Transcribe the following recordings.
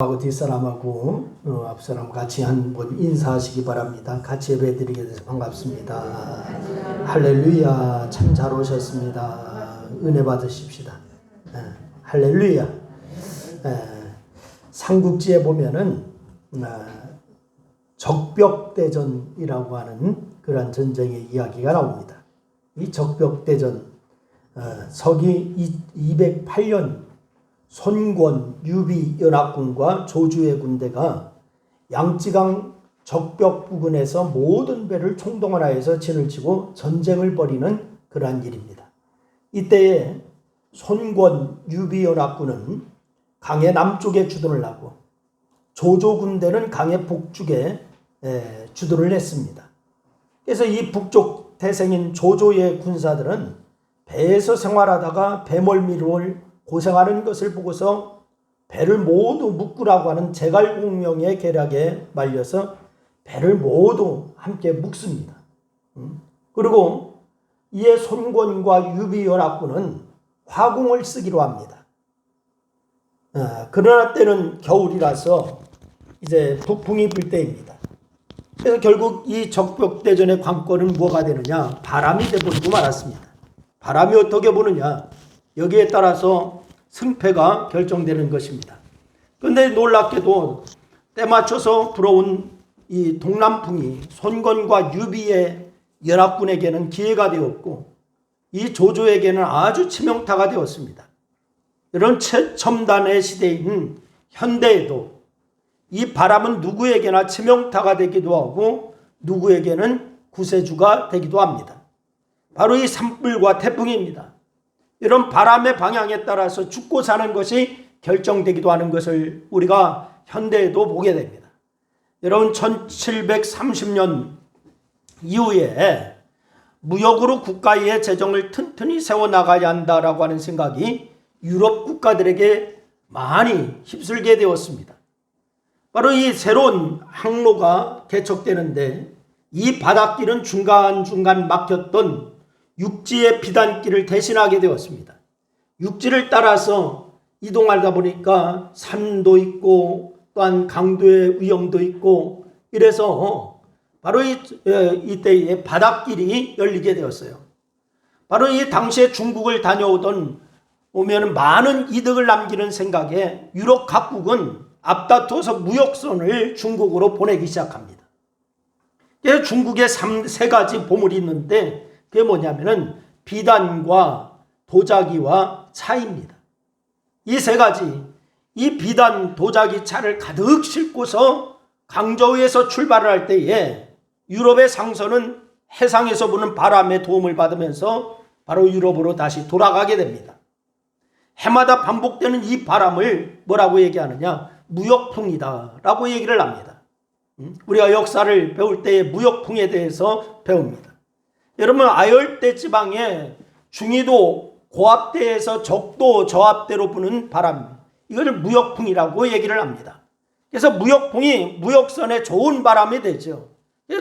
하고 뒷사람하고 앞사람 같이 한번 인사하시기 바랍니다. 같이 예배드리게 돼서 반갑습니다. 할렐루야. 참 잘 오셨습니다. 은혜 받으십시다. 할렐루야. 삼국지에 보면은 적벽대전이라고 하는 그런 전쟁의 이야기가 나옵니다. 이 적벽대전 서기 208년 손권, 유비 연합군과 조주의 군대가 양쯔강 적벽 부근에서 모든 배를 총동원하여서 진을 치고 전쟁을 벌이는 그러한 일입니다. 이때에 손권, 유비 연합군은 강의 남쪽에 주둔을 하고 조조 군대는 강의 북쪽에 주둔을 했습니다. 그래서 이 북쪽 태생인 조조의 군사들은 배에서 생활하다가 배멀미를 고생하는 것을 보고서 배를 모두 묶으라고 하는 제갈공명의 계략에 말려서 배를 모두 함께 묶습니다. 그리고 이에 손권과 유비연합군은 화공을 쓰기로 합니다. 그러나 때는 겨울이라서 이제 북풍이 불 때입니다. 그래서 결국 이 적벽대전의 관건은 뭐가 되느냐? 바람이 되버리고 말았습니다. 바람이 어떻게 부느냐? 여기에 따라서 승패가 결정되는 것입니다. 그런데 놀랍게도 때 맞춰서 불어온 이 동남풍이 손권과 유비의 연합군에게는 기회가 되었고 이 조조에게는 아주 치명타가 되었습니다. 이런 최첨단의 시대인 현대에도 이 바람은 누구에게나 치명타가 되기도 하고 누구에게는 구세주가 되기도 합니다. 바로 이 산불과 태풍입니다. 이런 바람의 방향에 따라서 죽고 사는 것이 결정되기도 하는 것을 우리가 현대에도 보게 됩니다. 여러분 1730년 이후에 무역으로 국가의 재정을 튼튼히 세워나가야 한다라고 하는 생각이 유럽 국가들에게 많이 휩쓸게 되었습니다. 바로 이 새로운 항로가 개척되는데 이 바닷길은 중간중간 막혔던 육지의 비단길을 대신하게 되었습니다. 육지를 따라서 이동하다 보니까 산도 있고 또한 강도의 위험도 있고 이래서 바로 이때에 바닷길이 열리게 되었어요. 바로 이 당시에 중국을 다녀오던 오면 많은 이득을 남기는 생각에 유럽 각국은 앞다퉈서 무역선을 중국으로 보내기 시작합니다. 중국에 세 가지 보물이 있는데 그게 뭐냐면은 비단과 도자기와 차입니다. 이 세 가지, 이 비단, 도자기, 차를 가득 싣고서 강저우에서 출발을 할 때에 유럽의 상선은 해상에서 부는 바람의 도움을 받으면서 바로 유럽으로 다시 돌아가게 됩니다. 해마다 반복되는 이 바람을 뭐라고 얘기하느냐? 무역풍이다 라고 얘기를 합니다. 우리가 역사를 배울 때에 무역풍에 대해서 배웁니다. 여러분 아열대 지방의 중위도 고압대에서 적도 저압대로 부는 바람, 이걸 무역풍이라고 얘기를 합니다. 그래서 무역풍이 무역선에 좋은 바람이 되죠.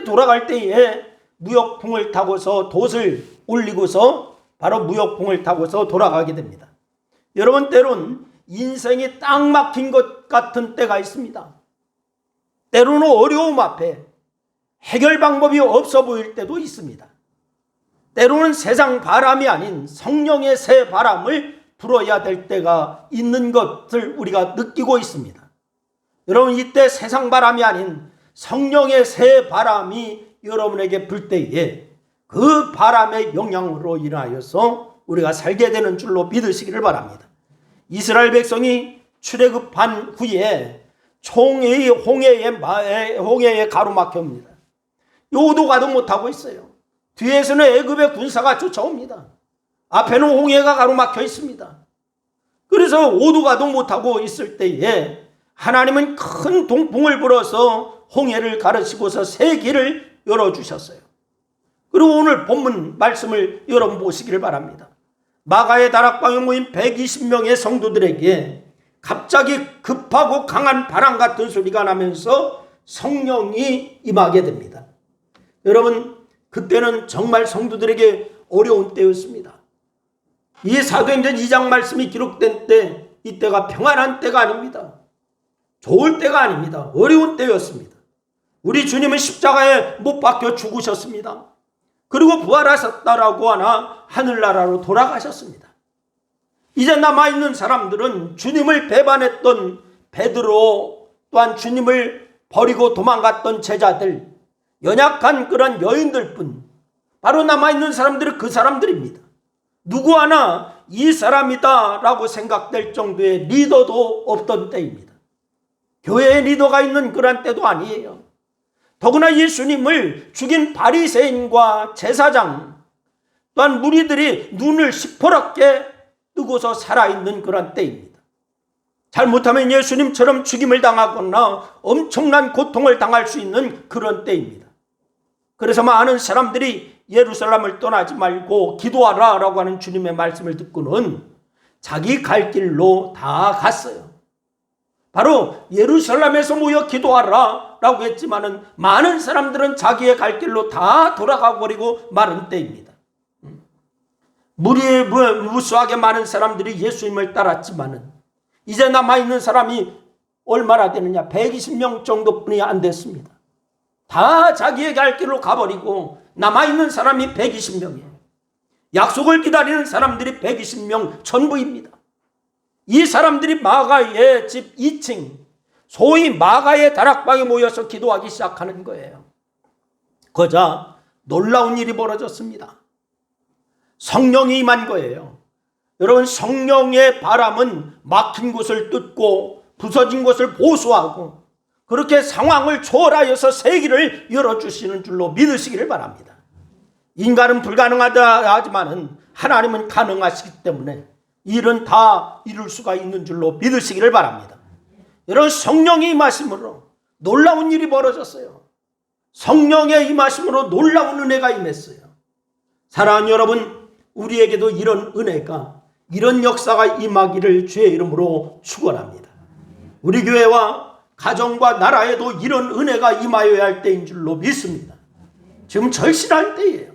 돌아갈 때에 무역풍을 타고서 돛을 올리고서 바로 무역풍을 타고서 돌아가게 됩니다. 여러분 때론 인생이 딱 막힌 것 같은 때가 있습니다. 때로는 어려움 앞에 해결 방법이 없어 보일 때도 있습니다. 때로는 세상 바람이 아닌 성령의 새 바람을 불어야 될 때가 있는 것을 우리가 느끼고 있습니다. 여러분 이때 세상 바람이 아닌 성령의 새 바람이 여러분에게 불 때에 그 바람의 영향으로 인하여서 우리가 살게 되는 줄로 믿으시기를 바랍니다. 이스라엘 백성이 출애굽한 후에 총의 홍해에 가로막힙니다. 요도 가도 못하고 있어요. 뒤에서는 애굽의 군사가 쫓아옵니다. 앞에는 홍해가 가로막혀 있습니다. 그래서 오도 가도 못하고 있을 때에 하나님은 큰 동풍을 불어서 홍해를 가르치고서 새 길을 열어주셨어요. 그리고 오늘 본문 말씀을 여러분 보시기를 바랍니다. 마가의 다락방에 모인 120명의 성도들에게 갑자기 급하고 강한 바람 같은 소리가 나면서 성령이 임하게 됩니다. 여러분 그때는 정말 성도들에게 어려운 때였습니다. 이 사도행전 2장 말씀이 기록된 때, 이때가 평안한 때가 아닙니다. 좋을 때가 아닙니다. 어려운 때였습니다. 우리 주님은 십자가에 못 박혀 죽으셨습니다. 그리고 부활하셨다라고 하나 하늘나라로 돌아가셨습니다. 이제 남아있는 사람들은 주님을 배반했던 베드로, 또한 주님을 버리고 도망갔던 제자들, 연약한 그런 여인들뿐, 바로 남아있는 사람들은 그 사람들입니다. 누구 하나 이 사람이다 라고 생각될 정도의 리더도 없던 때입니다. 교회에 리더가 있는 그런 때도 아니에요. 더구나 예수님을 죽인 바리새인과 제사장, 또한 무리들이 눈을 시퍼렇게 뜨고서 살아있는 그런 때입니다. 잘못하면 예수님처럼 죽임을 당하거나 엄청난 고통을 당할 수 있는 그런 때입니다. 그래서 많은 사람들이 예루살렘을 떠나지 말고 기도하라 라고 하는 주님의 말씀을 듣고는 자기 갈 길로 다 갔어요. 바로 예루살렘에서 모여 기도하라 라고 했지만은 많은 사람들은 자기의 갈 길로 다 돌아가 버리고 마른 때입니다. 무수하게 많은 사람들이 예수님을 따랐지만은 이제 남아있는 사람이 얼마나 되느냐? 120명 정도뿐이 안 됐습니다. 다 자기의 갈 길로 가버리고 남아있는 사람이 120명이에요. 약속을 기다리는 사람들이 120명 전부입니다. 이 사람들이 마가의 집 2층, 소위 마가의 다락방에 모여서 기도하기 시작하는 거예요. 그러자 놀라운 일이 벌어졌습니다. 성령이 임한 거예요. 여러분, 성령의 바람은 막힌 곳을 뚫고 부서진 곳을 보수하고 그렇게 상황을 초월하여서 세기를 열어주시는 줄로 믿으시기를 바랍니다. 인간은 불가능하다 하지만은 하나님은 가능하시기 때문에 일은 다 이룰 수가 있는 줄로 믿으시기를 바랍니다. 여러분, 성령의 임하심으로 놀라운 일이 벌어졌어요. 성령의 임하심으로 놀라운 은혜가 임했어요. 사랑하는 여러분, 우리에게도 이런 은혜가, 이런 역사가 임하기를 주의 이름으로 축원합니다. 우리 교회와 가정과 나라에도 이런 은혜가 임하여야 할 때인 줄로 믿습니다. 지금 절실할 때예요.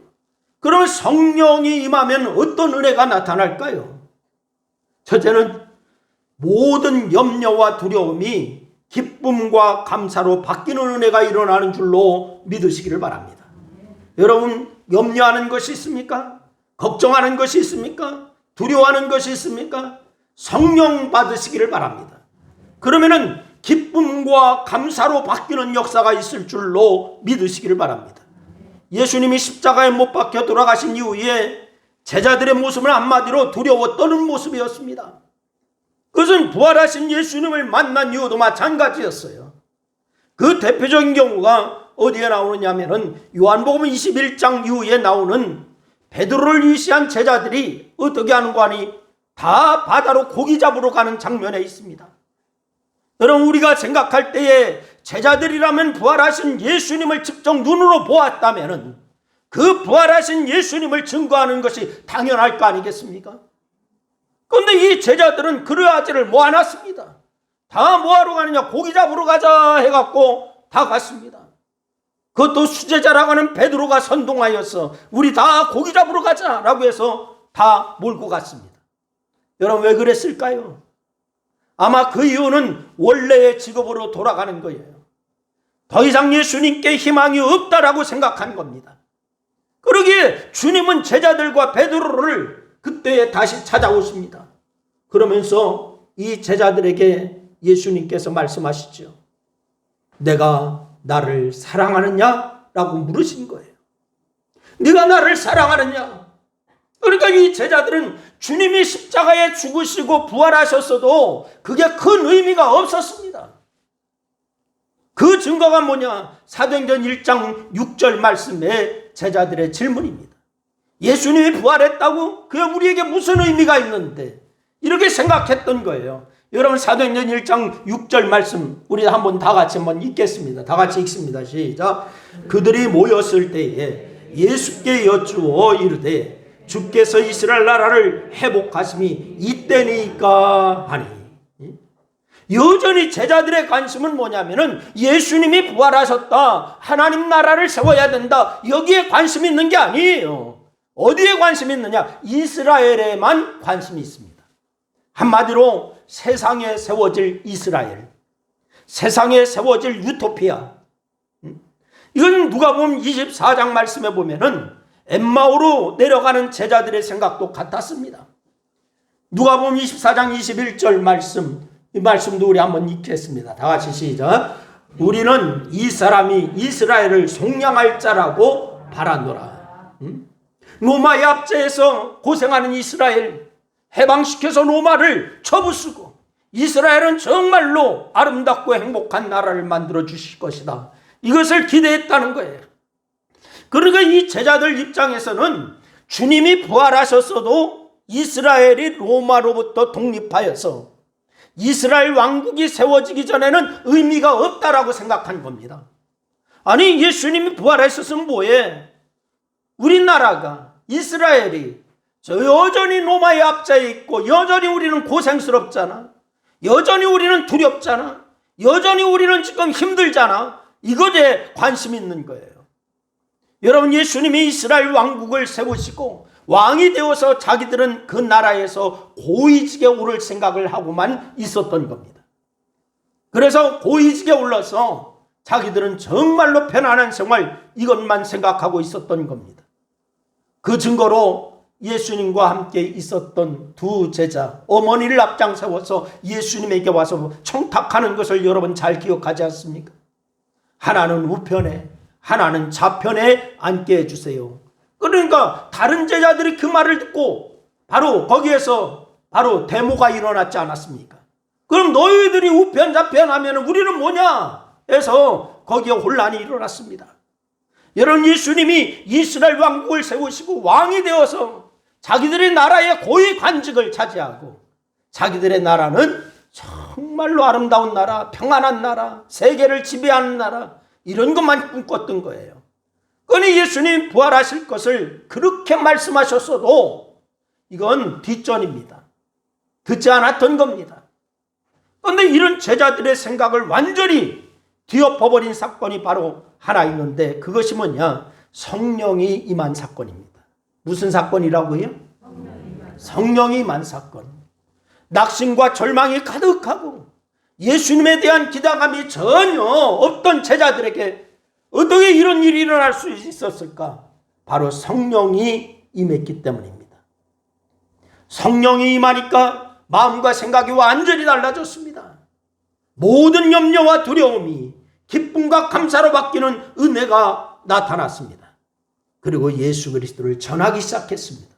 그러면 성령이 임하면 어떤 은혜가 나타날까요? 첫째는 모든 염려와 두려움이 기쁨과 감사로 바뀌는 은혜가 일어나는 줄로 믿으시기를 바랍니다. 여러분, 염려하는 것이 있습니까? 걱정하는 것이 있습니까? 두려워하는 것이 있습니까? 성령 받으시기를 바랍니다. 그러면은 기쁨과 감사로 바뀌는 역사가 있을 줄로 믿으시기를 바랍니다. 예수님이 십자가에 못 박혀 돌아가신 이후에 제자들의 모습은 한마디로 두려워 떠는 모습이었습니다. 그것은 부활하신 예수님을 만난 이후도 마찬가지였어요. 그 대표적인 경우가 어디에 나오느냐면은 요한복음 21장 이후에 나오는 베드로를 위시한 제자들이 어떻게 하는 거 아니? 다 바다로 고기 잡으러 가는 장면에 있습니다. 여러분, 우리가 생각할 때에 제자들이라면 부활하신 예수님을 직접 눈으로 보았다면은 그 부활하신 예수님을 증거하는 것이 당연할 거 아니겠습니까? 그런데 이 제자들은 그러하지를 않았습니다. 다 뭐하러 가느냐? 고기 잡으러 가자 해갖고 다 갔습니다. 그것도 수제자라고 하는 베드로가 선동하여서 우리 다 고기 잡으러 가자라고 해서 다 몰고 갔습니다. 여러분, 왜 그랬을까요? 아마 그 이유는 원래의 직업으로 돌아가는 거예요. 더 이상 예수님께 희망이 없다라고 생각한 겁니다. 그러기에 주님은 제자들과 베드로를 그때에 다시 찾아오십니다. 그러면서 이 제자들에게 예수님께서 말씀하시죠. 내가 나를 사랑하느냐? 라고 물으신 거예요. 네가 나를 사랑하느냐? 그러니까 이 제자들은 주님이 십자가에 죽으시고 부활하셨어도 그게 큰 의미가 없었습니다. 그 증거가 뭐냐? 사도행전 1장 6절 말씀에 제자들의 질문입니다. 예수님이 부활했다고? 그게 우리에게 무슨 의미가 있는데? 이렇게 생각했던 거예요. 여러분, 사도행전 1장 6절 말씀 우리 한번 다 같이 한번 읽겠습니다. 다 같이 읽습니다. 시작. 그들이 모였을 때에 예수께 여쭈어 이르되 주께서 이스라엘 나라를 회복하심이 이때니까 하니. 여전히 제자들의 관심은 뭐냐면은 예수님이 부활하셨다, 하나님 나라를 세워야 된다, 여기에 관심이 있는 게 아니에요. 어디에 관심이 있느냐? 이스라엘에만 관심이 있습니다. 한마디로 세상에 세워질 이스라엘, 세상에 세워질 유토피아. 이건 누가복음 24장 말씀에 보면은 엠마오로 내려가는 제자들의 생각도 같았습니다. 누가복음 24장 21절 말씀, 이 말씀도 우리 한번 읽겠습니다. 다 같이 시작. 우리는 이 사람이 이스라엘을 속량할 자라고 바라노라. 로마의 압제에서 고생하는 이스라엘 해방시켜서 로마를 쳐부수고 이스라엘은 정말로 아름답고 행복한 나라를 만들어 주실 것이다. 이것을 기대했다는 거예요. 그러니까 이 제자들 입장에서는 주님이 부활하셨어도 이스라엘이 로마로부터 독립하여서 이스라엘 왕국이 세워지기 전에는 의미가 없다라고 생각한 겁니다. 아니, 예수님이 부활하셨으면 뭐해? 우리나라가, 이스라엘이 여전히 로마의 압제에 있고 여전히 우리는 고생스럽잖아. 여전히 우리는 두렵잖아. 여전히 우리는 지금 힘들잖아. 이것에 관심 있는 거예요. 여러분, 예수님이 이스라엘 왕국을 세우시고 왕이 되어서 자기들은 그 나라에서 고위직에 오를 생각을 하고만 있었던 겁니다. 그래서 고위직에 올라서 자기들은 정말로 편안한 생활, 이것만 생각하고 있었던 겁니다. 그 증거로 예수님과 함께 있었던 두 제자, 어머니를 앞장 세워서 예수님에게 와서 청탁하는 것을 여러분 잘 기억하지 않습니까? 하나는 우편에, 하나는 좌편에 앉게 해주세요. 그러니까 다른 제자들이 그 말을 듣고 바로 거기에서 바로 데모가 일어났지 않았습니까? 그럼 너희들이 우편 좌편 하면 우리는 뭐냐 해서 거기에 혼란이 일어났습니다. 여러분, 예수님이 이스라엘 왕국을 세우시고 왕이 되어서 자기들의 나라의 고위 관직을 차지하고 자기들의 나라는 정말로 아름다운 나라, 평안한 나라, 세계를 지배하는 나라, 이런 것만 꿈꿨던 거예요. 그러니 예수님 부활하실 것을 그렇게 말씀하셨어도 이건 뒷전입니다. 듣지 않았던 겁니다. 그런데 이런 제자들의 생각을 완전히 뒤엎어버린 사건이 바로 하나 있는데 그것이 뭐냐? 성령이 임한 사건입니다. 무슨 사건이라고요? 성령이 임한 사건. 낙심과 절망이 가득하고 예수님에 대한 기대감이 전혀 없던 제자들에게 어떻게 이런 일이 일어날 수 있었을까? 바로 성령이 임했기 때문입니다. 성령이 임하니까 마음과 생각이 완전히 달라졌습니다. 모든 염려와 두려움이 기쁨과 감사로 바뀌는 은혜가 나타났습니다. 그리고 예수 그리스도를 전하기 시작했습니다.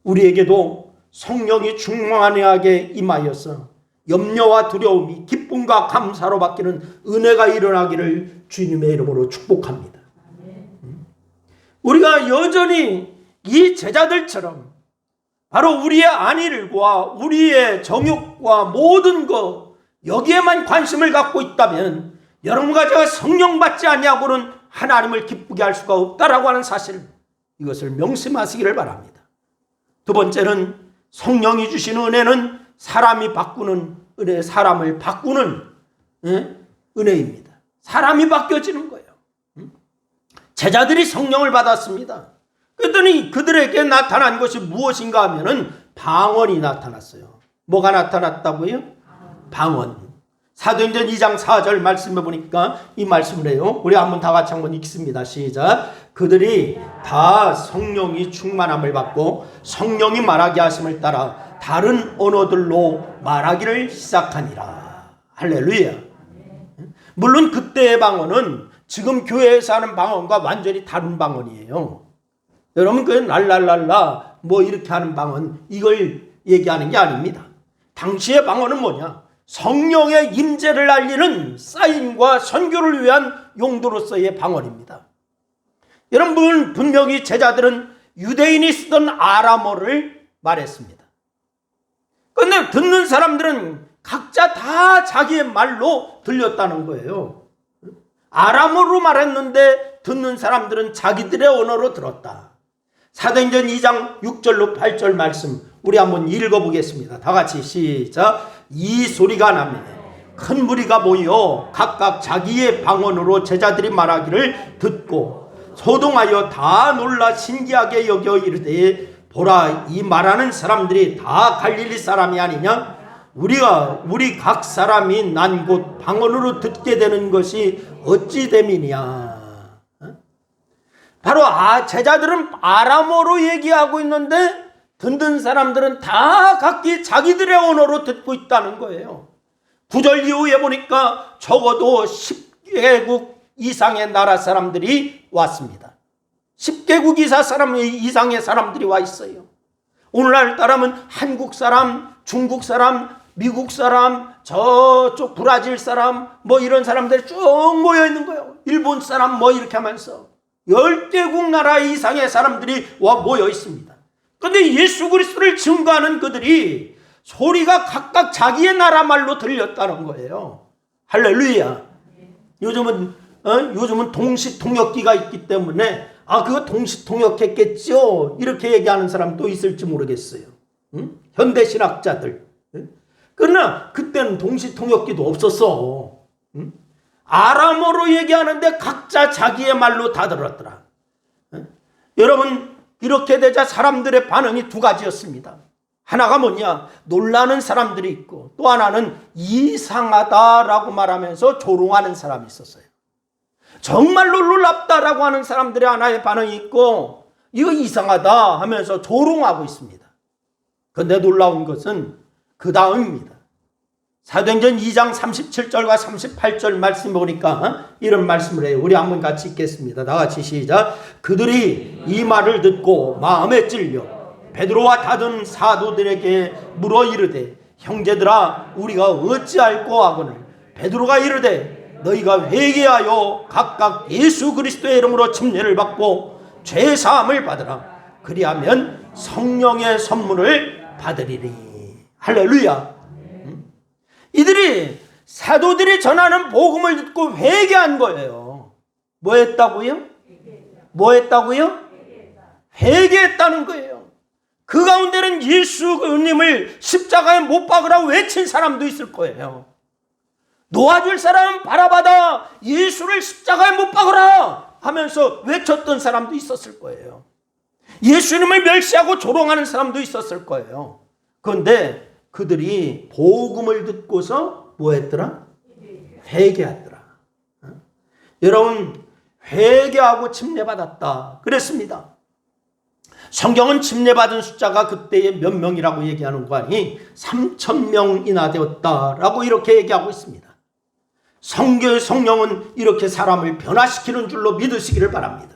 우리에게도 성령이 충만하게 임하여서 염려와 두려움이 기쁨과 감사로 바뀌는 은혜가 일어나기를 주님의 이름으로 축복합니다. 우리가 여전히 이 제자들처럼 바로 우리의 안일과 우리의 정욕과 모든 것 여기에만 관심을 갖고 있다면 여러분과 제가 성령 받지 아니하고는 하나님을 기쁘게 할 수가 없다라고 하는 사실, 이것을 명심하시기를 바랍니다. 두 번째는 성령이 주시는 은혜는 사람이 바꾸는 은혜, 사람을 바꾸는 은혜입니다. 사람이 바뀌어지는 거예요. 제자들이 성령을 받았습니다. 그랬더니 그들에게 나타난 것이 무엇인가 하면은 방언이 나타났어요. 뭐가 나타났다고요? 방언. 사도행전 2장 4절 말씀해 보니까 이 말씀을 해요. 우리 한번 다 같이 한번 읽습니다. 시작. 그들이 다 성령이 충만함을 받고 성령이 말하게 하심을 따라 다른 언어들로 말하기를 시작하니라. 할렐루야. 물론 그때의 방언은 지금 교회에서 하는 방언과 완전히 다른 방언이에요. 여러분, 그 랄랄랄라 뭐 이렇게 하는 방언, 이걸 얘기하는 게 아닙니다. 당시의 방언은 뭐냐? 성령의 임재를 알리는 사인과 선교를 위한 용도로서의 방언입니다. 여러분, 분명히 제자들은 유대인이 쓰던 아람어를 말했습니다. 그런데 듣는 사람들은 각자 다 자기의 말로 들렸다는 거예요. 아람어로 말했는데 듣는 사람들은 자기들의 언어로 들었다. 사도행전 2장 6절로 8절 말씀 우리 한번 읽어보겠습니다. 다 같이 시작. 이 소리가 나면 큰 무리가 모여 각각 자기의 방언으로 제자들이 말하기를 듣고 소동하여 다 놀라 신기하게 여겨 이르되 보라, 이 말하는 사람들이 다 갈릴리 사람이 아니냐? 우리 각 사람이 난 곳 방언으로 듣게 되는 것이 어찌 됨이냐. 바로 제자들은 아람어로 얘기하고 있는데 듣는 사람들은 다 각기 자기들의 언어로 듣고 있다는 거예요. 9절 이후에 보니까 적어도 10개국 이상의 나라 사람들이 왔습니다. 10개국 이상의 사람들이 와 있어요. 오늘날 따르면 한국 사람, 중국 사람, 미국 사람, 저쪽 브라질 사람, 뭐 이런 사람들이 쭉 모여 있는 거예요. 일본 사람 뭐 이렇게 하면서 10개국 나라 이상의 사람들이 와 모여 있습니다. 그런데 예수 그리스도를 증거하는 그들이 소리가 각각 자기의 나라 말로 들렸다는 거예요. 할렐루야. 요즘은 동시통역기가 있기 때문에 그거 동시통역했겠죠, 이렇게 얘기하는 사람도 있을지 모르겠어요. 현대신학자들. 그러나 그때는 동시통역기도 없었어. 아람어로 얘기하는데 각자 자기의 말로 다 들었더라. 여러분, 이렇게 되자 사람들의 반응이 두 가지였습니다. 하나가 뭐냐, 놀라는 사람들이 있고, 또 하나는 이상하다라고 말하면서 조롱하는 사람이 있었어요. 정말로 놀랍다라고 하는 사람들의 하나의 반응이 있고, 이거 이상하다 하면서 조롱하고 있습니다. 그런데 놀라운 것은 그 다음입니다. 사도행전 2장 37절과 38절 말씀 보니까 이런 말씀을 해요. 우리 한번 같이 읽겠습니다. 다 같이 시작. 그들이 이 말을 듣고 마음에 찔려 베드로와 다른 사도들에게 물어 이르되, 형제들아, 우리가 어찌할꼬 하거늘. 베드로가 이르되, 너희가 회개하여 각각 예수 그리스도의 이름으로 침례를 받고 죄 사함을 받으라. 그리하면 성령의 선물을 받으리니. 할렐루야. 이들이 사도들이 전하는 복음을 듣고 회개한 거예요. 뭐 했다고요? 회개했다는 거예요. 그 가운데는 예수님을 십자가에 못 박으라고 외친 사람도 있을 거예요. 놓아줄 사람은 바라바다, 예수를 십자가에 못 박으라 하면서 외쳤던 사람도 있었을 거예요. 예수님을 멸시하고 조롱하는 사람도 있었을 거예요. 그런데 그들이 복음을 듣고서 뭐 했더라? 회개하더라. 여러분, 회개하고 침례받았다 그랬습니다. 성경은 침례받은 숫자가 그때의 몇 명이라고 얘기하는 거 아니 3,000명이나 되었다라고 이렇게 얘기하고 있습니다. 성령은 이렇게 사람을 변화시키는 줄로 믿으시기를 바랍니다.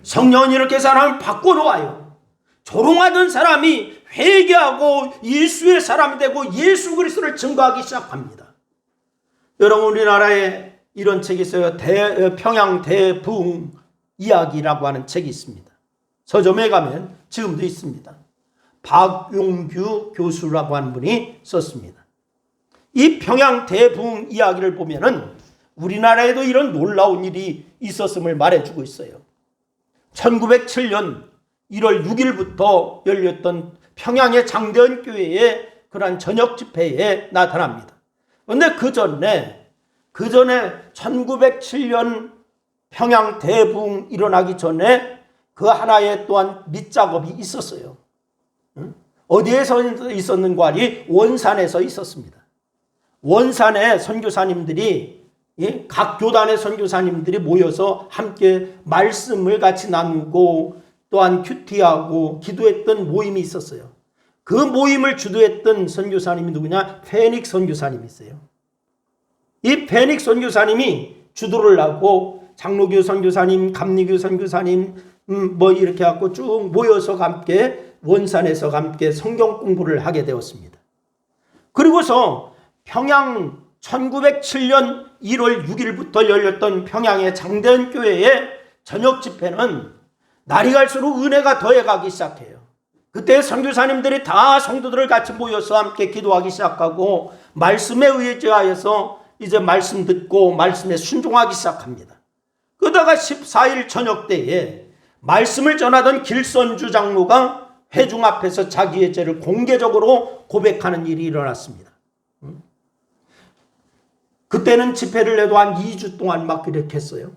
성령은 이렇게 사람을 바꿔놓아요. 조롱하던 사람이 회개하고 예수의 사람이 되고 예수 그리스도를 증거하기 시작합니다. 여러분, 우리나라에 이런 책이 있어요. 평양 대부흥 이야기라고 하는 책이 있습니다. 서점에 가면 지금도 있습니다. 박용규 교수라고 하는 분이 썼습니다. 이 평양 대부흥 이야기를 보면은 우리나라에도 이런 놀라운 일이 있었음을 말해주고 있어요. 1907년 1월 6일부터 열렸던 평양의 장대현 교회의 그러한 저녁 집회에 나타납니다. 그런데 그 전에 1907년 평양 대부흥 일어나기 전에 그 하나의 또한 밑작업이 있었어요. 어디에서 있었는가 하니 원산에서 있었습니다. 원산에 선교사님들이, 각 교단의 선교사님들이 모여서 함께 말씀을 같이 나누고 또한 큐티하고 기도했던 모임이 있었어요. 그 모임을 주도했던 선교사님이 누구냐? 페닉 선교사님이 있어요. 이 페닉 선교사님이 주도를 하고 장로교 선교사님, 감리교 선교사님 뭐 이렇게 하고 쭉 모여서 함께 원산에서 함께 성경 공부를 하게 되었습니다. 그리고서 평양 1907년 1월 6일부터 열렸던 평양의 장대현 교회의 저녁 집회는 날이 갈수록 은혜가 더해가기 시작해요. 그때 선교사님들이 다 성도들을 같이 모여서 함께 기도하기 시작하고 말씀에 의지하여서 이제 말씀 듣고 말씀에 순종하기 시작합니다. 그러다가 14일 저녁 때에 말씀을 전하던 길선주 장로가 회중 앞에서 자기의 죄를 공개적으로 고백하는 일이 일어났습니다. 그때는 집회를 해도 한 2주 동안 막 그렇게 했어요.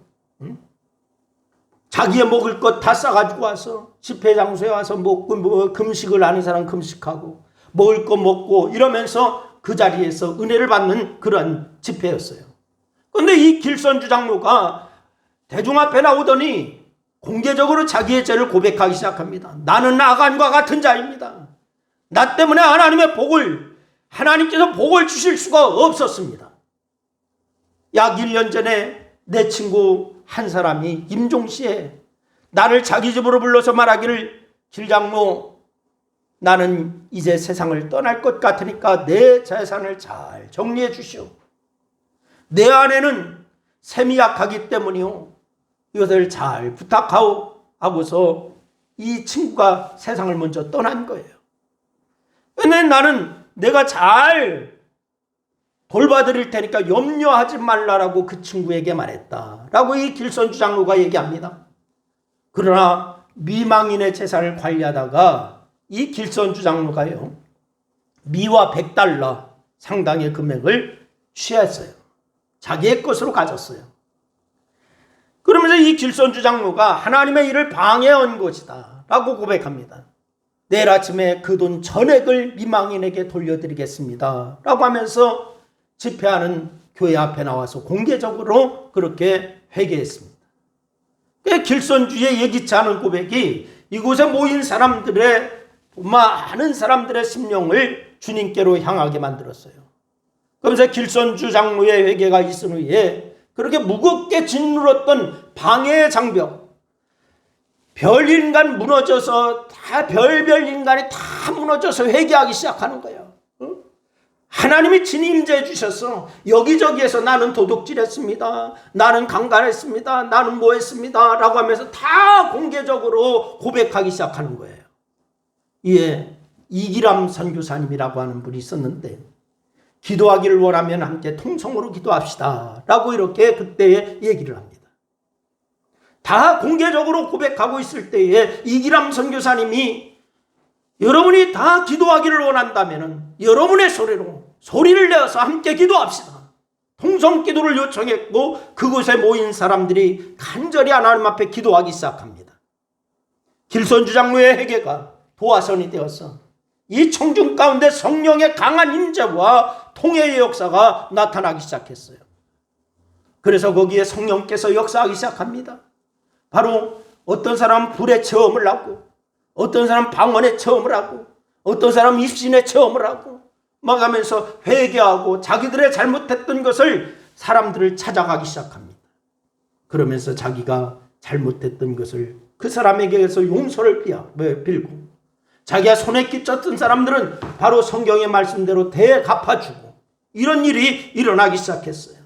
자기의 먹을 것 다 싸가지고 와서 집회 장소에 와서 먹고, 금식을 하는 사람 금식하고 먹을 거 먹고 이러면서 그 자리에서 은혜를 받는 그런 집회였어요. 그런데 이 길선주 장로가 대중 앞에 나오더니 공개적으로 자기의 죄를 고백하기 시작합니다. 나는 아간과 같은 자입니다. 나 때문에 하나님께서 복을 주실 수가 없었습니다. 약 1년 전에 내 친구 한 사람이 임종시에 나를 자기 집으로 불러서 말하기를, 길장로, 나는 이제 세상을 떠날 것 같으니까 내 재산을 잘 정리해 주시오. 내 아내는 셈이 약하기 때문이요, 이것을 잘 부탁하오 하고서 이 친구가 세상을 먼저 떠난 거예요. 근데 나는 내가 잘 돌봐드릴 테니까 염려하지 말라라고 그 친구에게 말했다라고 이 길선주 장로가 얘기합니다. 그러나 미망인의 재산을 관리하다가 이 길선주 장로가요, 미화 100달러 상당의 금액을 취했어요. 자기의 것으로 가졌어요. 그러면서 이 길선주 장로가 하나님의 일을 방해한 것이다 라고 고백합니다. 내일 아침에 그 돈 전액을 미망인에게 돌려드리겠습니다 라고 하면서 집회하는 교회 앞에 나와서 공개적으로 그렇게 회개했습니다. 길선주의 예기치 않은 고백이 이곳에 모인 많은 사람들의 심령을 주님께로 향하게 만들었어요. 그러면서 길선주 장로의 회개가 있은 후에 그렇게 무겁게 짓눌렀던 방해의 장벽, 별인간 무너져서 별별 인간이 다 무너져서 회개하기 시작하는 거예요. 하나님이 친히 임재해 주셔서 여기저기에서 나는 도둑질했습니다, 나는 강간했습니다, 나는 뭐 했습니다 라고 하면서 다 공개적으로 고백하기 시작하는 거예요. 이에 이기람 선교사님이라고 하는 분이 있었는데, 기도하기를 원하면 함께 통성으로 기도합시다 라고 이렇게 그때에 얘기를 합니다. 다 공개적으로 고백하고 있을 때에 이기람 선교사님이, 여러분이 다 기도하기를 원한다면 여러분의 소리를 내어서 함께 기도합시다, 통성 기도를 요청했고, 그곳에 모인 사람들이 간절히 하나님 앞에 기도하기 시작합니다. 길선주 장로의 회개가 도화선이 되어서 이 청중 가운데 성령의 강한 임재와 통해의 역사가 나타나기 시작했어요. 그래서 거기에 성령께서 역사하기 시작합니다. 바로 어떤 사람은 불의 체험을 하고, 어떤 사람은 방언의 체험을 하고, 어떤 사람은 입신의 체험을 하고 막 하면서 회개하고 자기들의 잘못했던 것을 사람들을 찾아가기 시작합니다. 그러면서 자기가 잘못했던 것을 그 사람에게서 용서를 빌고, 자기가 손에 끼쳤던 사람들은 바로 성경의 말씀대로 대갚아주고, 이런 일이 일어나기 시작했어요.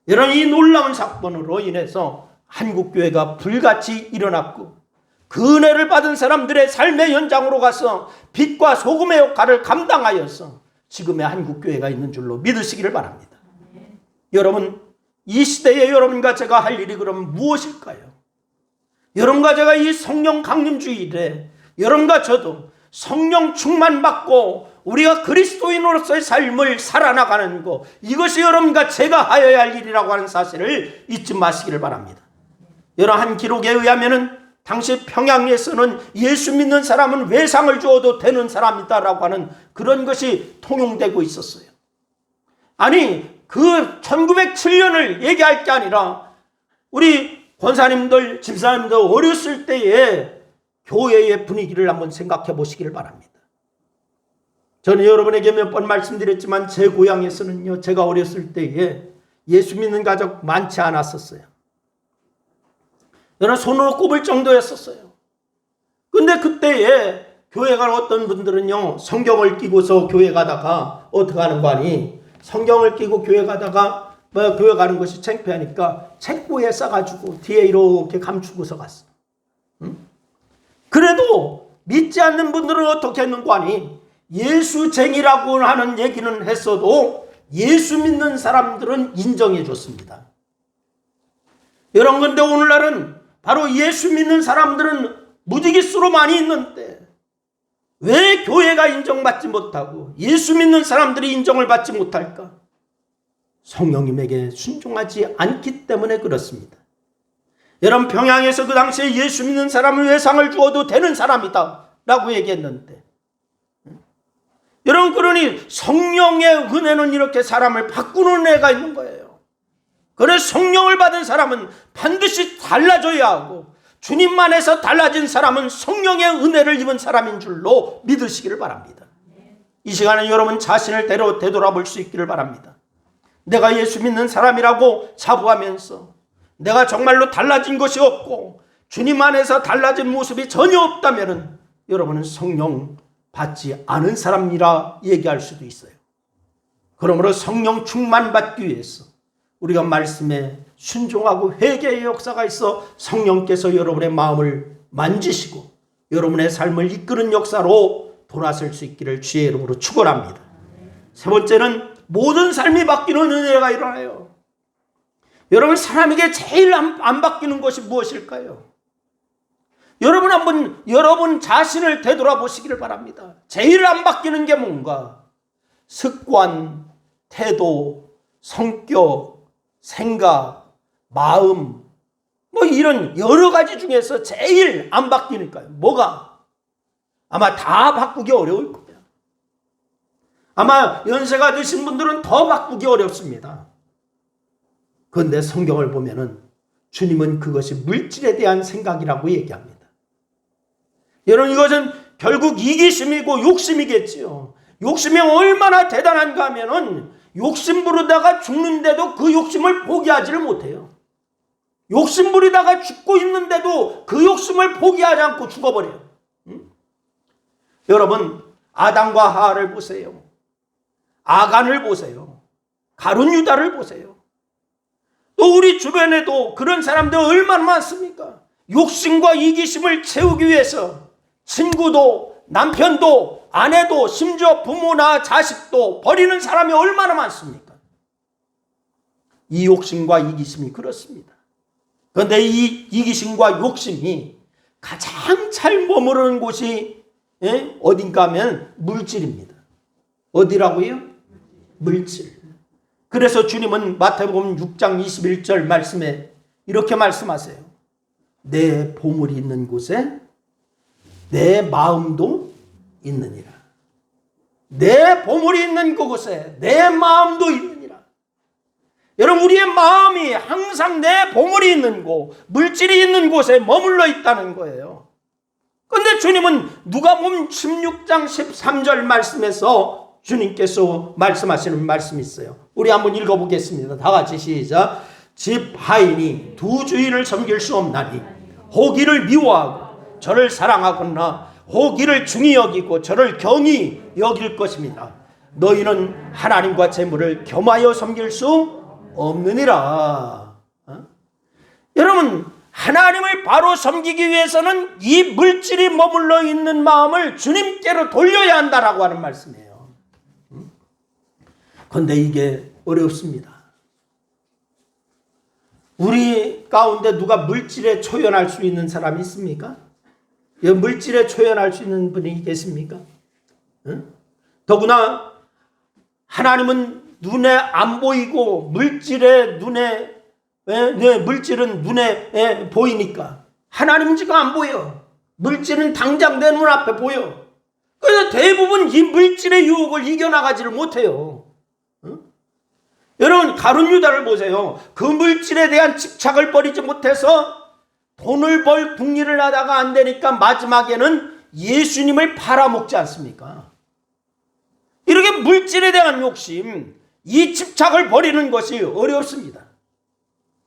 이런 이 놀라운 사건으로 인해서 한국교회가 불같이 일어났고, 그 은혜를 받은 사람들의 삶의 현장으로 가서 빛과 소금의 역할을 감당하여서 지금의 한국교회가 있는 줄로 믿으시기를 바랍니다. 여러분, 이 시대에 여러분과 제가 할 일이 그럼 무엇일까요? 여러분과 제가 이 성령 강림주일에 여러분과 저도 성령 충만받고 우리가 그리스도인으로서의 삶을 살아나가는 것, 이것이 여러분과 제가 하여야 할 일이라고 하는 사실을 잊지 마시기를 바랍니다. 여러 한 기록에 의하면은 당시 평양에서는 예수 믿는 사람은 외상을 주어도 되는 사람이다라고 하는 그런 것이 통용되고 있었어요. 아니, 그 1907년을 얘기할 게 아니라 우리 권사님들, 집사님들 어렸을 때에 교회의 분위기를 한번 생각해 보시기를 바랍니다. 저는 여러분에게 몇 번 말씀드렸지만 제 고향에서는요, 제가 어렸을 때에 예수 믿는 가족 많지 않았었어요. 여러분, 손으로 꼽을 정도였었어요. 근데 그때에 교회 간 어떤 분들은요, 성경을 끼고서 교회 가다가 어떻게 하는 거 아니? 성경을 끼고 교회 가다가 교회 가는 것이 창피하니까 책보에 싸가지고 뒤에 이렇게 감추고서 갔어. 응? 그래도 믿지 않는 분들은 어떻게 했는 거 아니? 예수쟁이라고 하는 얘기는 했어도 예수 믿는 사람들은 인정해 줬습니다. 이런 건데 오늘날은 바로 예수 믿는 사람들은 무지기수로 많이 있는데 왜 교회가 인정받지 못하고 예수 믿는 사람들이 인정을 받지 못할까? 성령님에게 순종하지 않기 때문에 그렇습니다. 여러분, 평양에서 그 당시에 예수 믿는 사람은 외상을 주어도 되는 사람이다 라고 얘기했는데, 여러분, 그러니 성령의 은혜는 이렇게 사람을 바꾸는 애가 있는 거예요. 그래서 성령을 받은 사람은 반드시 달라져야 하고, 주님 안에서 달라진 사람은 성령의 은혜를 입은 사람인 줄로 믿으시기를 바랍니다. 이 시간에 여러분 자신을 되돌아볼 수 있기를 바랍니다. 내가 예수 믿는 사람이라고 자부하면서 내가 정말로 달라진 것이 없고 주님 안에서 달라진 모습이 전혀 없다면 여러분은 성령 받지 않은 사람이라 얘기할 수도 있어요. 그러므로 성령 충만 받기 위해서 우리가 말씀에 순종하고 회개의 역사가 있어 성령께서 여러분의 마음을 만지시고 여러분의 삶을 이끄는 역사로 돌아설 수 있기를 주의 이름으로 축원합니다. 세 번째는 모든 삶이 바뀌는 은혜가 일어나요. 여러분, 사람에게 제일 안 바뀌는 것이 무엇일까요? 여러분 한번 여러분 자신을 되돌아보시기를 바랍니다. 제일 안 바뀌는 게 뭔가? 습관, 태도, 성격, 생각, 마음, 뭐 이런 여러 가지 중에서 제일 안 바뀌니까요. 뭐가? 아마 다 바꾸기 어려울 거예요. 아마 연세가 드신 분들은 더 바꾸기 어렵습니다. 그런데 성경을 보면은 주님은 그것이 물질에 대한 생각이라고 얘기합니다. 여러분, 이것은 결국 이기심이고 욕심이겠지요. 욕심이 얼마나 대단한가 하면은 욕심 부르다가 죽는데도 그 욕심을 포기하지를 못해요. 욕심 부리다가 죽고 있는데도 그 욕심을 포기하지 않고 죽어버려요. 여러분, 아담과 하와를 보세요. 아간을 보세요. 가룟 유다를 보세요. 또 우리 주변에도 그런 사람들 얼마나 많습니까? 욕심과 이기심을 채우기 위해서 친구도 남편도 아내도 심지어 부모나 자식도 버리는 사람이 얼마나 많습니까? 이 욕심과 이기심이 그렇습니다. 그런데 이 이기심과 욕심이 가장 잘 머무르는 곳이 어딘가 하면 물질입니다. 어디라고요? 물질. 그래서 주님은 마태복음 6장 21절 말씀에 이렇게 말씀하세요. 내 보물이 있는 곳에 내 마음도 있느니라. 내 보물이 있는 그곳에 내 마음도 있느니라. 여러분, 우리의 마음이 항상 내 보물이 있는 곳, 물질이 있는 곳에 머물러 있다는 거예요. 그런데 주님은 누가복음 16장 13절 말씀에서 주님께서 말씀하시는 말씀이 있어요. 우리 한번 읽어보겠습니다. 다 같이 시작. 집 하인이 두 주인을 섬길 수 없나니 호기를 미워하고 저를 사랑하거나 호기를 중히 여기고 저를 경히 여길 것입니다. 너희는 하나님과 재물을 겸하여 섬길 수 없느니라. 여러분, 하나님을 바로 섬기기 위해서는 이 물질이 머물러 있는 마음을 주님께로 돌려야 한다라고 하는 말씀이에요. 그런데 이게 어렵습니다. 우리 가운데 누가 물질에 초연할 수 있는 사람이 있습니까? 물질에 초연할 수 있는 분이 계십니까? 더구나 하나님은 눈에 안 보이고 물질은 눈에 보이니까 하나님은 지금 안 보여. 물질은 당장 내 눈앞에 보여. 그래서 대부분 이 물질의 유혹을 이겨나가지를 못해요. 여러분, 가룟 유다를 보세요. 그 물질에 대한 집착을 버리지 못해서 돈을 벌 궁리를 하다가 안 되니까 마지막에는 예수님을 팔아먹지 않습니까? 이렇게 물질에 대한 욕심, 이 집착을 버리는 것이 어렵습니다.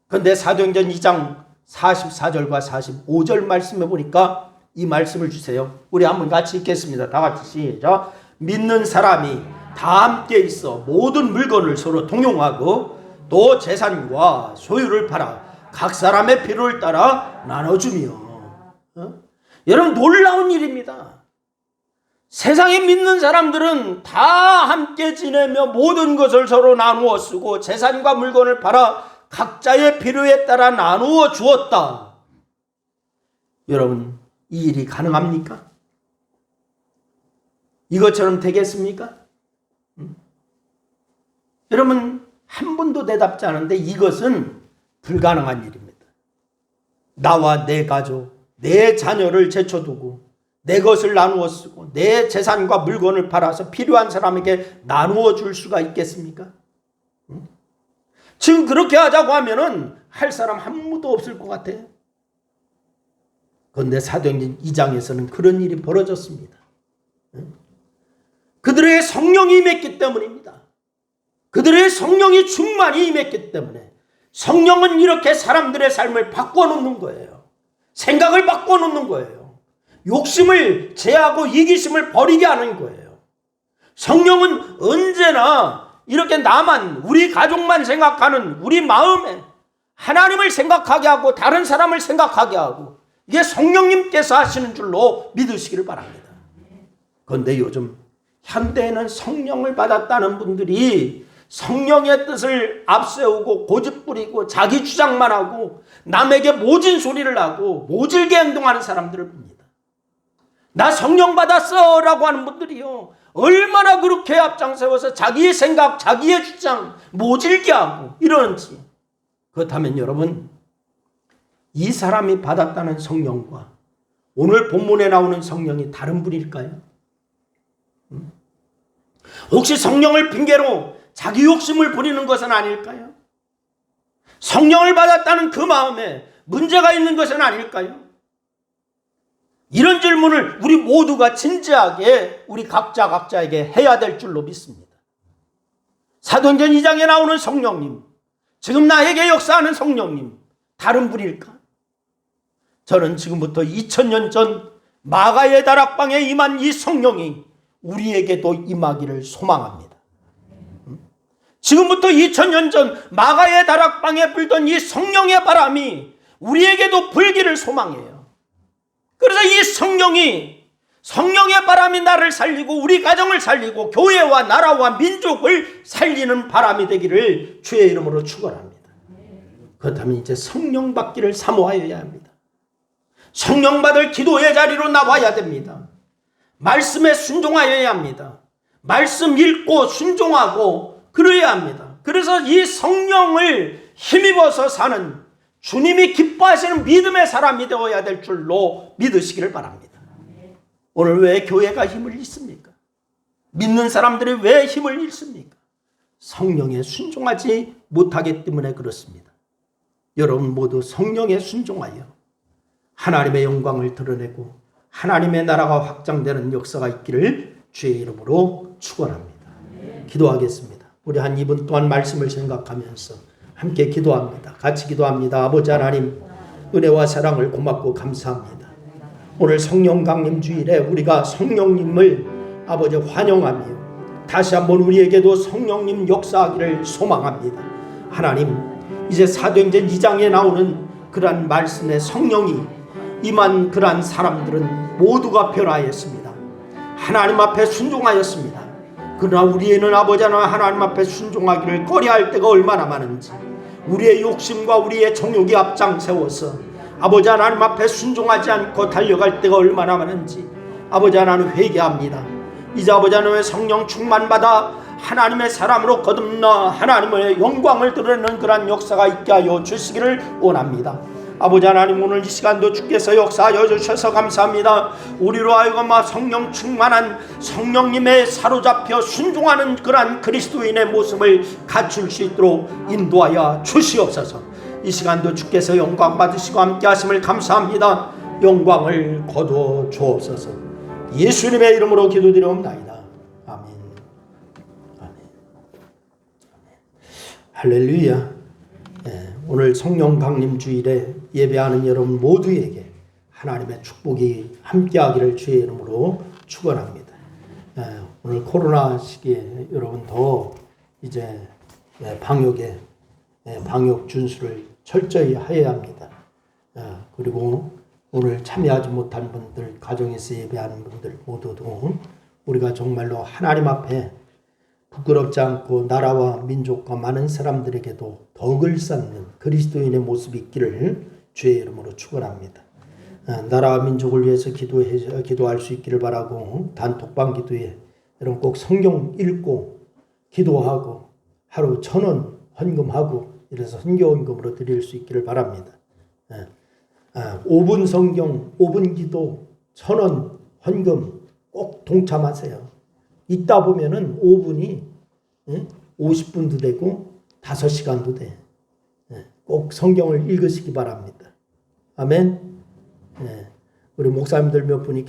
그런데 사도행전 2장 44절과 45절 말씀에 보니까 이 말씀을 주세요. 우리 한번 같이 읽겠습니다. 다 같이 시작. 믿는 사람이 다 함께 있어 모든 물건을 서로 통용하고 또 재산과 소유를 팔아 각 사람의 필요를 따라 나눠주며. 여러분, 놀라운 일입니다. 세상에 믿는 사람들은 다 함께 지내며 모든 것을 서로 나누어 쓰고 재산과 물건을 팔아 각자의 필요에 따라 나누어 주었다. 여러분, 이 일이 가능합니까? 이것처럼 되겠습니까? 여러분, 한 분도 대답지 않은데 이것은 불가능한 일입니다. 나와 내 가족, 내 자녀를 제쳐두고 내 것을 나누어 쓰고 내 재산과 물건을 팔아서 필요한 사람에게 나누어 줄 수가 있겠습니까? 지금 그렇게 하자고 하면은 할 사람 아무도 없을 것 같아요. 그런데 사도행전 2장에서는 그런 일이 벌어졌습니다. 그들의 성령이 임했기 때문입니다. 그들의 성령이 충만히 임했기 때문에 성령은 이렇게 사람들의 삶을 바꿔놓는 거예요. 생각을 바꿔놓는 거예요. 욕심을 제하고 이기심을 버리게 하는 거예요. 성령은 언제나 이렇게 나만, 우리 가족만 생각하는 우리 마음에 하나님을 생각하게 하고 다른 사람을 생각하게 하고, 이게 성령님께서 하시는 줄로 믿으시기를 바랍니다. 그런데 요즘 현대에는 성령을 받았다는 분들이 성령의 뜻을 앞세우고 고집부리고 자기 주장만 하고 남에게 모진 소리를 하고 모질게 행동하는 사람들을 봅니다. 나 성령 받았어 라고 하는 분들이요, 얼마나 그렇게 앞장세워서 자기의 생각, 자기의 주장 모질게 하고 이러는지. 그렇다면 여러분, 이 사람이 받았다는 성령과 오늘 본문에 나오는 성령이 다른 분일까요? 혹시 성령을 핑계로 자기 욕심을 부리는 것은 아닐까요? 성령을 받았다는 그 마음에 문제가 있는 것은 아닐까요? 이런 질문을 우리 모두가 진지하게 우리 각자에게 해야 될 줄로 믿습니다. 사도행전 2장에 나오는 성령님, 지금 나에게 역사하는 성령님, 다른 분일까? 저는 지금부터 2000년 전 마가의 다락방에 임한 이 성령이 우리에게도 임하기를 소망합니다. 지금부터 2000년 전 마가의 다락방에 불던 이 성령의 바람이 우리에게도 불기를 소망해요. 그래서 이 성령의 바람이 나를 살리고 우리 가정을 살리고 교회와 나라와 민족을 살리는 바람이 되기를 주의 이름으로 축원합니다. 그렇다면 이제 성령 받기를 사모하여야 합니다. 성령 받을 기도의 자리로 나와야 됩니다. 말씀에 순종하여야 합니다. 말씀 읽고 순종하고 그래야 합니다. 그래서 이 성령을 힘입어서 사는, 주님이 기뻐하시는 믿음의 사람이 되어야 될 줄로 믿으시기를 바랍니다. 오늘 왜 교회가 힘을 잃습니까? 믿는 사람들이 왜 힘을 잃습니까? 성령에 순종하지 못하기 때문에 그렇습니다. 여러분 모두 성령에 순종하여 하나님의 영광을 드러내고 하나님의 나라가 확장되는 역사가 있기를 주의 이름으로 축원합니다. 기도하겠습니다. 우리 한 2분 동안 말씀을 생각하면서 함께 기도합니다. 같이 기도합니다. 아버지 하나님, 은혜와 사랑을 고맙고 감사합니다. 오늘 성령 강림 주일에 우리가 성령님을 아버지 환영하며 다시 한번 우리에게도 성령님 역사하기를 소망합니다. 하나님, 이제 사도행전 2장에 나오는 그러한 말씀의 성령이 임한 그러한 사람들은 모두가 변화했습니다. 하나님 앞에 순종하였습니다. 그러나 우리는 아버지 하나님 앞에 순종하기를 꺼려할 때가 얼마나 많은지, 우리의 욕심과 우리의 정욕이 앞장세워서 아버지 하나님 앞에 순종하지 않고 달려갈 때가 얼마나 많은지 아버지 하나님 회개합니다. 이제 아버지 하나님의 성령 충만받아 하나님의 사람으로 거듭나 하나님의 영광을 드러내는 그러한 역사가 있게 하여 주시기를 원합니다. 아버지 하나님, 오늘 이 시간도 주께서 역사하여 주셔서 감사합니다. 우리로 하여금 성령 충만한 성령님의 사로잡혀 순종하는 그러한 그리스도인의 모습을 갖출 수 있도록 인도하여 주시옵소서. 이 시간도 주께서 영광 받으시고 함께 하심을 감사합니다. 영광을 거두어 주옵소서. 예수님의 이름으로 기도드리옵나이다. 아멘. 아멘. 할렐루야. 오늘 성령 강림 주일에 예배하는 여러분 모두에게 하나님의 축복이 함께하기를 주의 이름으로 축원합니다. 오늘 코로나 시기에 여러분 더 이제 방역 준수를 철저히 해야 합니다. 그리고 오늘 참여하지 못한 분들, 가정에서 예배하는 분들 모두도 우리가 정말로 하나님 앞에 부끄럽지 않고 나라와 민족과 많은 사람들에게도 덕을 쌓는 그리스도인의 모습이 있기를 주의 이름으로 축원합니다. 나라와 민족을 위해서 기도할 수 있기를 바라고, 단톡방 기도에 여러분 꼭 성경 읽고 기도하고 하루 1,000원 헌금하고 이래서 선교헌금으로 드릴 수 있기를 바랍니다. 5분 성경, 5분 기도 1,000원 헌금 꼭 동참하세요. 있다 보면은 5분이 50분도 되고 5시간도 돼. 꼭 성경을 읽으시기 바랍니다. 아멘. 우리 목사님들 몇 분이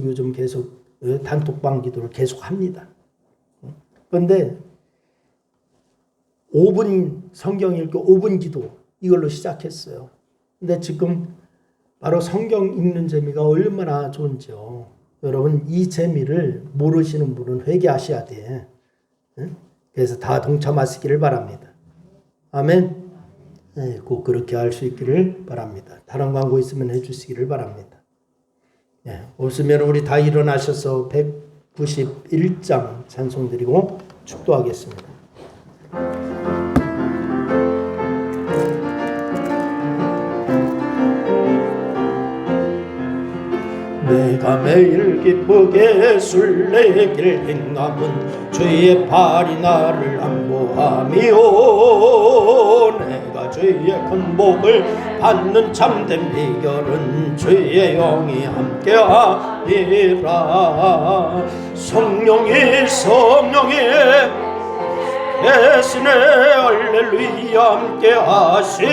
요즘 계속 단톡방 기도를 계속 합니다. 그런데 5분 성경 읽고 5분 기도 이걸로 시작했어요. 근데 지금 바로 성경 읽는 재미가 얼마나 좋은지요. 여러분 이 재미를 모르시는 분은 회개하셔야 돼. 그래서 다 동참하시기를 바랍니다. 아멘. 꼭 그렇게 할 수 있기를 바랍니다. 다른 광고 있으면 해주시기를 바랍니다. 없으면 우리 다 일어나셔서 191장 찬송 드리고 축도하겠습니다. 내가 매일 기쁘게 술래길 행함은 주의 팔이 나를 안보함이요 내가 주의 큰 복을 받는 참된 비결은 주의 영이 함께하리라. 성령이 계시네 할렐루야 함께하시네.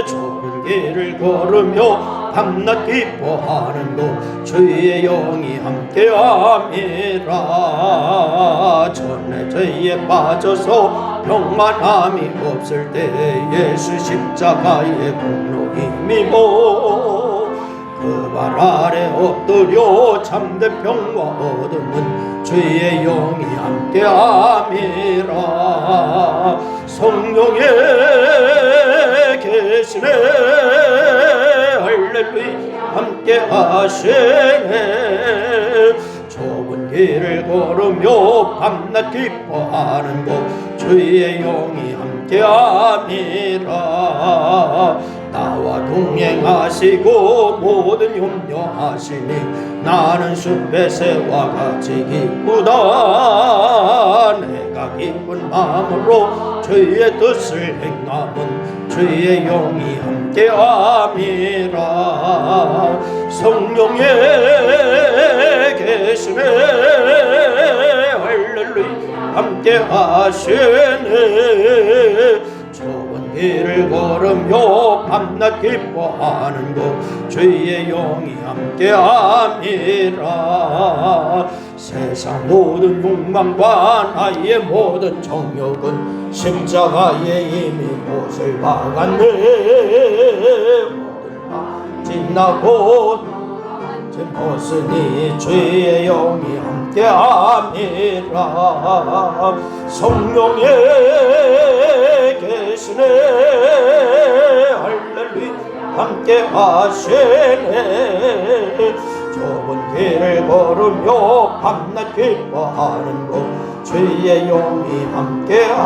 좁은 길을 걸으며 밤낮 기뻐하는 도 주의 영이 함께함이라. 전에 죄에 빠져서 평안함이 없을 때 예수 십자가의 공로 힘입어 그 발 아래 엎드려 참된 평화 얻으면 주의 영이 함께함이라. 성령에 계시네 할렐루야 함께하시네. 좁은 길을 걸으며 밤낮 기뻐하는 곳 주의 영이 함께함이라. 나와 동행하시고 모든 염려하시니 나는 숲의 새와 같이 기쁘다. 내가 기쁜 마음으로 주의 뜻을 행함은 주의 영이 함께함이라. 성령에 계시네 할렐루야 함께하시네. 좁은 길을 걸으며 밤낮 기뻐하는 곳 주의 영이 함께함이라. 세상 모든 욕망과 나의 모든 정욕은 십자가에 이미 못을 박았네. 모든 다 지나고 벗으니 주의 영이 함께함이라. 성령에 계시네 할렐루야 함께하시네. 좁은 길을 걸으며 밤낮 기뻐하는 곳 주의 영이 함께함이라.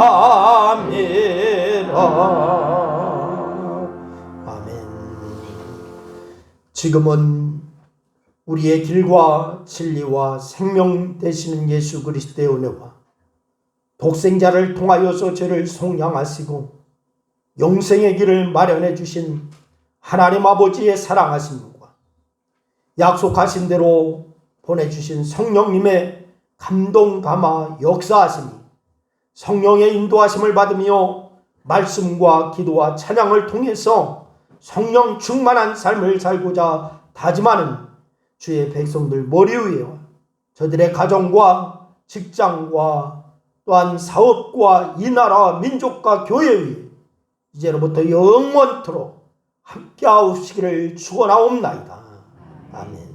아멘. 지금은 우리의 길과 진리와 생명 되시는 예수 그리스도의 은혜와 독생자를 통하여서 죄를 속량하시고 영생의 길을 마련해 주신 하나님 아버지의 사랑하심과 약속하신 대로 보내주신 성령님의 감동 감화 역사하심이 성령의 인도하심을 받으며 말씀과 기도와 찬양을 통해서 성령 충만한 삶을 살고자 다짐하는 주의 백성들 머리 위에와 저들의 가정과 직장과 또한 사업과 이 나라와 민족과 교회 위에 이제로부터 영원토록 함께하시기를 축원하옵나이다. 아멘.